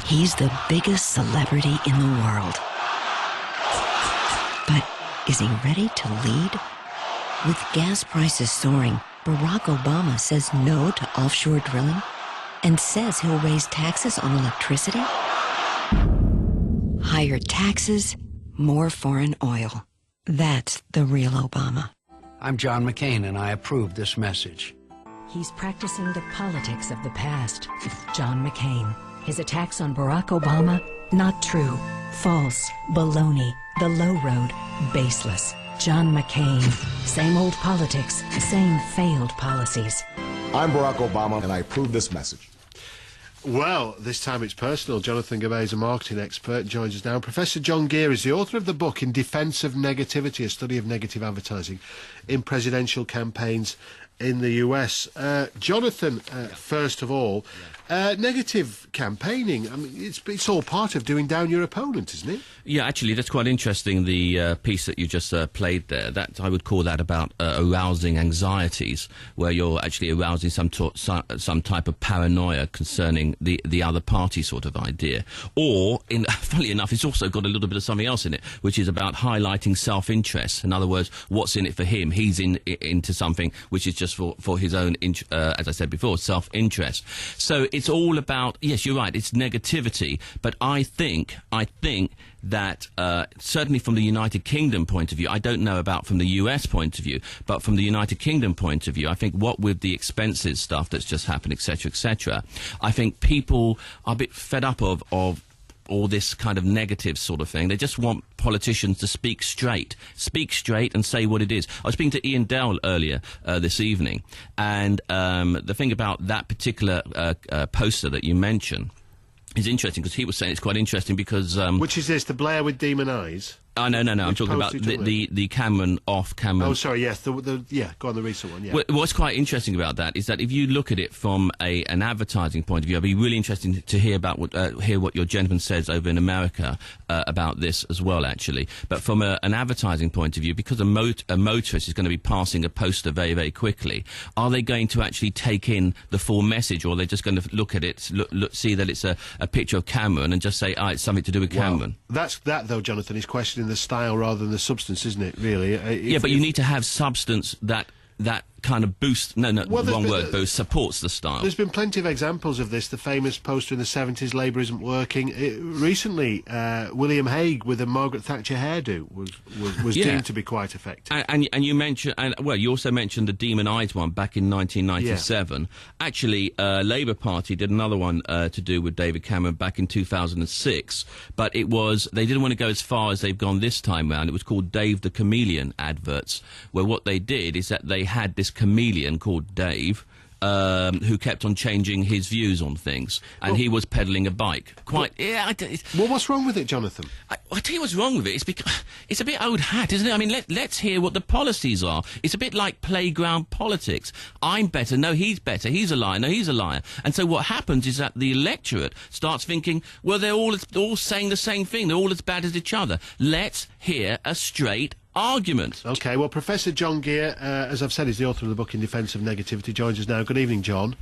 He's the biggest celebrity in the world. But is he ready to lead? With gas prices soaring, Barack Obama says no to offshore drilling and says he'll raise taxes on electricity. Higher taxes, more foreign oil. That's the real Obama. I'm John McCain, and I approve this message. He's practicing the politics of the past. John McCain. His attacks on Barack Obama, not true. False. Baloney. The low road. Baseless. John McCain. Same old politics. Same failed policies. I'm Barack Obama, and I approve this message. Well, this time it's personal. Jonathan Gabay is a marketing expert and joins us now. Professor John Gear is the author of the book In Defence of Negativity, a study of negative advertising in presidential campaigns in the US. Jonathan, first of all, negative campaigning, I mean, it's all part of doing down your opponent, isn't it? Yeah, actually, that's quite interesting, the piece that you just played there. That I would call that about arousing anxieties, where you're actually arousing some type of paranoia concerning the other party sort of idea. Or, funnily enough, it's also got a little bit of something else in it, which is about highlighting self-interest. In other words, what's in it for him? He's into something which is just for his own, as I said before, self-interest. So it's all about, yes, you're right, it's negativity, but I think that certainly from the United Kingdom point of view, I don't know about from the US point of view, but from the United Kingdom point of view, I think what with the expenses stuff that's just happened, etc., I think people are a bit fed up of all this kind of negative sort of thing. They just want politicians to speak straight and say what it is. I was speaking to Ian Dell earlier this evening, and the thing about that particular poster that you mentioned is interesting, because he was saying it's quite interesting because... which is this, the Blair with demon eyes? Oh, no, I'm talking about the Cameron off-Cameron... Oh, sorry, yes, go on, the recent one, yeah. What's quite interesting about that is that if you look at it from an advertising point of view, I'd be really interested to hear about hear what your gentleman says over in America about this as well, actually. But from an advertising point of view, because a motorist is going to be passing a poster very, very quickly, are they going to actually take in the full message, or are they just going to look at it, see that it's a picture of Cameron and just say, it's something to do with Cameron? That, though, Jonathan, is questioning the style rather than the substance, isn't it, really? But you need to have substance that kind of boosts... boost, supports the style. There's been plenty of examples of this. The famous poster in the 70s, Labour Isn't Working. Recently, William Hague with a Margaret Thatcher hairdo was deemed to be quite effective. And you mentioned... you also mentioned the Demon Eyes one back in 1997. Yeah. Actually, Labour Party did another one to do with David Cameron back in 2006, but they didn't want to go as far as they've gone this time round. It was called Dave the Chameleon adverts, where what they did is that they had this chameleon called Dave, who kept on changing his views on things, and he was pedalling a bike. What's wrong with it, Jonathan? I tell you what's wrong with it. It's because it's a bit old hat, isn't it? I mean, let's hear what the policies are. It's a bit like playground politics. I'm better. No, he's better. He's a liar. No, he's a liar. And so what happens is that the electorate starts thinking, well, they're all saying the same thing. They're all as bad as each other. Let's hear a straight argument. OK, well, Professor John Gear, as I've said, is the author of the book In Defence of Negativity, joins us now. Good evening, John.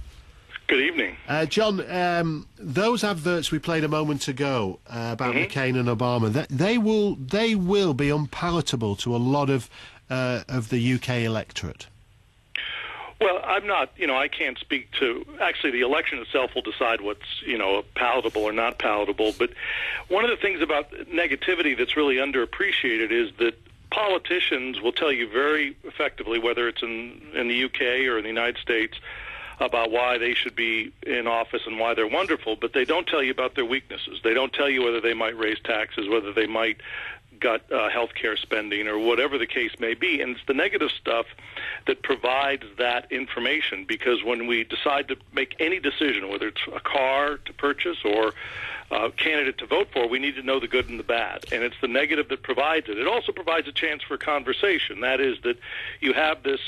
Good evening. John, those adverts we played a moment ago about McCain and Obama, they will be unpalatable to a lot of the UK electorate. Well, I'm not, I can't speak to, actually the election itself will decide what's, palatable or not palatable, but one of the things about negativity that's really underappreciated is that politicians will tell you very effectively, whether it's in the UK or in the United States, about why they should be in office and why they're wonderful, but they don't tell you about their weaknesses. They don't tell you whether they might raise taxes, whether they might gut health care spending, or whatever the case may be. And it's the negative stuff that provides that information, because when we decide to make any decision, whether it's a car to purchase or a candidate to vote for, we need to know the good and the bad. And it's the negative that provides it. It also provides a chance for conversation. That is that you have this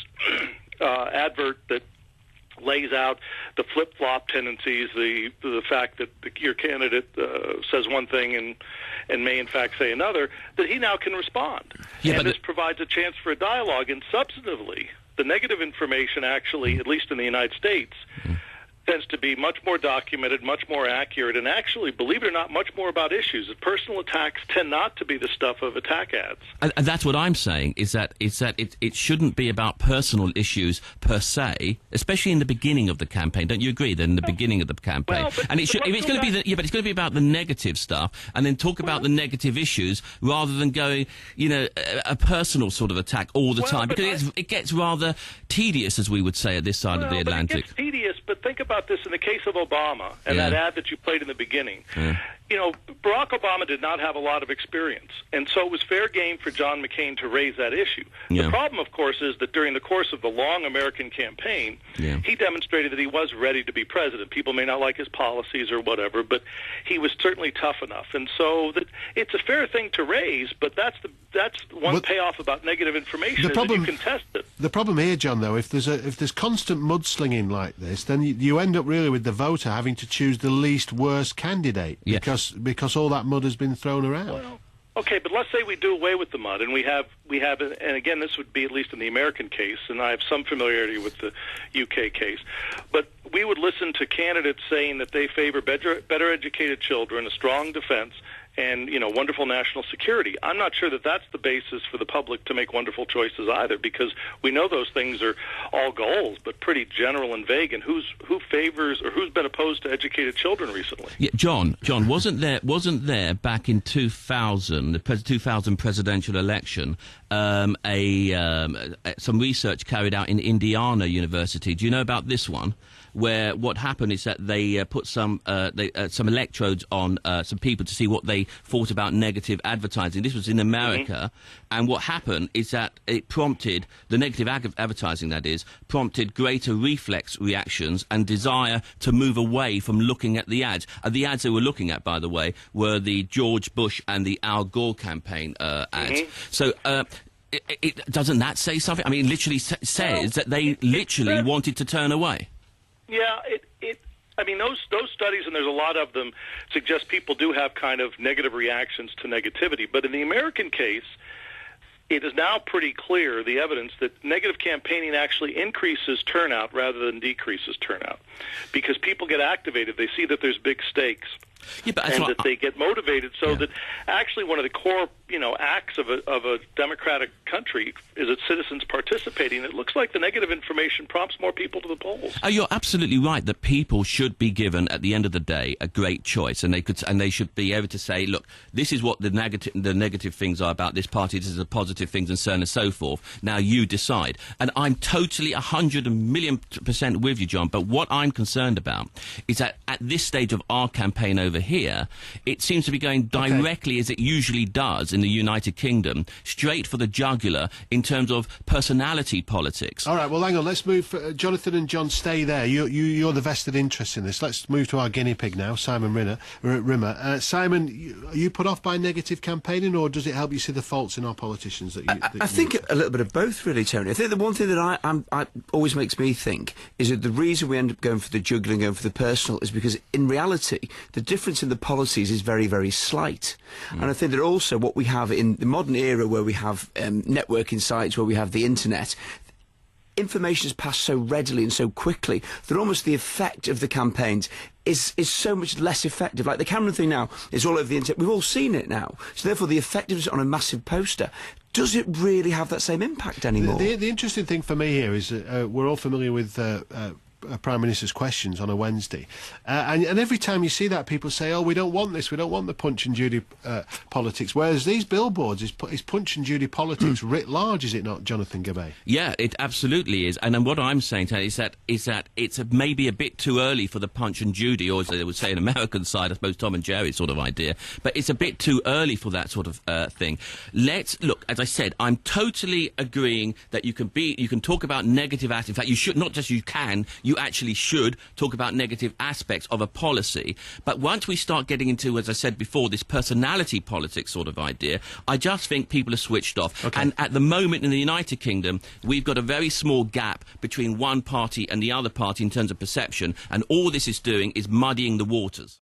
advert that lays out the flip-flop tendencies, the fact that your candidate says one thing and may in fact say another, that he now can respond. And this provides a chance for a dialogue. And substantively, the negative information actually, at least in the United States, tends to be much more documented, much more accurate, and actually, believe it or not, much more about issues. Personal attacks tend not to be the stuff of attack ads. And that's what I'm saying, is that it shouldn't be about personal issues per se, especially in the beginning of the campaign. Don't you agree that in the beginning of the campaign? Well, and it's going to be but it's going to be about the negative stuff, and then talk about the negative issues rather than going, a personal sort of attack all the time, because it gets rather tedious, as we would say, at this side of the Atlantic. It gets tedious, but think about this in the case of Obama and that ad that you played in the beginning. Yeah. Barack Obama did not have a lot of experience, and so it was fair game for John McCain to raise that issue. Yeah. The problem, of course, is that during the course of the long American campaign, he demonstrated that he was ready to be president. People may not like his policies or whatever, but he was certainly tough enough. And so it's a fair thing to raise, but that's one payoff about negative information is that you can test it. The problem here, John, though, if there's constant mudslinging like this, then you end up really with the voter having to choose the least worst candidate because all that mud has been thrown around. Well, okay, but let's say we do away with the mud, and we have, and again, this would be at least in the American case, and I have some familiarity with the UK case, but we would listen to candidates saying that they favor better educated children, a strong defense, and wonderful national security. I'm not sure that that's the basis for the public to make wonderful choices either, because we know those things are all goals, but pretty general and vague. And who favors or who's been opposed to educated children recently? Yeah, John, wasn't there back in 2000, the 2000 presidential election, some research carried out in Indiana University? Do you know about this one? Where what happened is that they put some electrodes on some people to see what they thought about negative advertising. This was in America, and what happened is that it prompted, the negative advertising that is, prompted greater reflex reactions and desire to move away from looking at the ads. The ads they were looking at, by the way, were the George Bush and the Al Gore campaign ads. So doesn't that say something? I mean, it literally says that they literally wanted to turn away. Yeah, I mean, those studies, and there's a lot of them, suggest people do have kind of negative reactions to negativity. But in the American case, it is now pretty clear, the evidence, that negative campaigning actually increases turnout rather than decreases turnout, because people get activated. They see that there's big stakes. Yeah, but and that they get motivated, so that actually one of the core, acts of a democratic country is its citizens participating. It looks like the negative information prompts more people to the polls. Oh, you're absolutely right that people should be given, at the end of the day, a great choice, and they should be able to say, look, this is what the negative things are about this party, this is the positive things, and so on and so forth. Now you decide. And I'm totally 100,000,000% with you, John. But what I'm concerned about is that at this stage of our campaign over here, it seems to be going directly, as it usually does in the United Kingdom, straight for the jugular in terms of personality politics. All right, well, hang on. Let's move. Jonathan and John, stay there. You're the vested interest in this. Let's move to our guinea pig now, Simon Rimmer. Simon, are you put off by negative campaigning, or does it help you see the faults in our politicians? I think a little bit of both, really, Tony. I think the one thing that I always makes me think is that the reason we end up going for the jugular, going for the personal, is because in reality the difference in the policies is very, very slight. And I think that also what we have in the modern era, where we have networking sites, where we have the internet, information is passed so readily and so quickly that almost the effect of the campaigns is so much less effective. Like the Cameron thing now is all over the internet. We've all seen it now. So therefore the effectiveness on a massive poster, does it really have that same impact anymore? The interesting thing for me here is we're all familiar with Prime Minister's questions on a Wednesday, and every time you see that, people say, oh, we don't want this, we don't want the Punch and Judy politics, whereas these billboards is Punch and Judy politics writ large, is it not, Jonathan Gabay? Yeah, it absolutely is. And then what I'm saying to you is that it's maybe a bit too early for the Punch and Judy, or as they would say in American side, I suppose Tom and Jerry sort of idea, but it's a bit too early for that sort of thing. Let's look, as I said, I'm totally agreeing that you can talk about negative aspects. In fact, you should, not just you actually should talk about negative aspects of a policy. But once we start getting into, as I said before, this personality politics sort of idea, I just think people are switched off. Okay. And at the moment in the United Kingdom, we've got a very small gap between one party and the other party in terms of perception, and all this is doing is muddying the waters.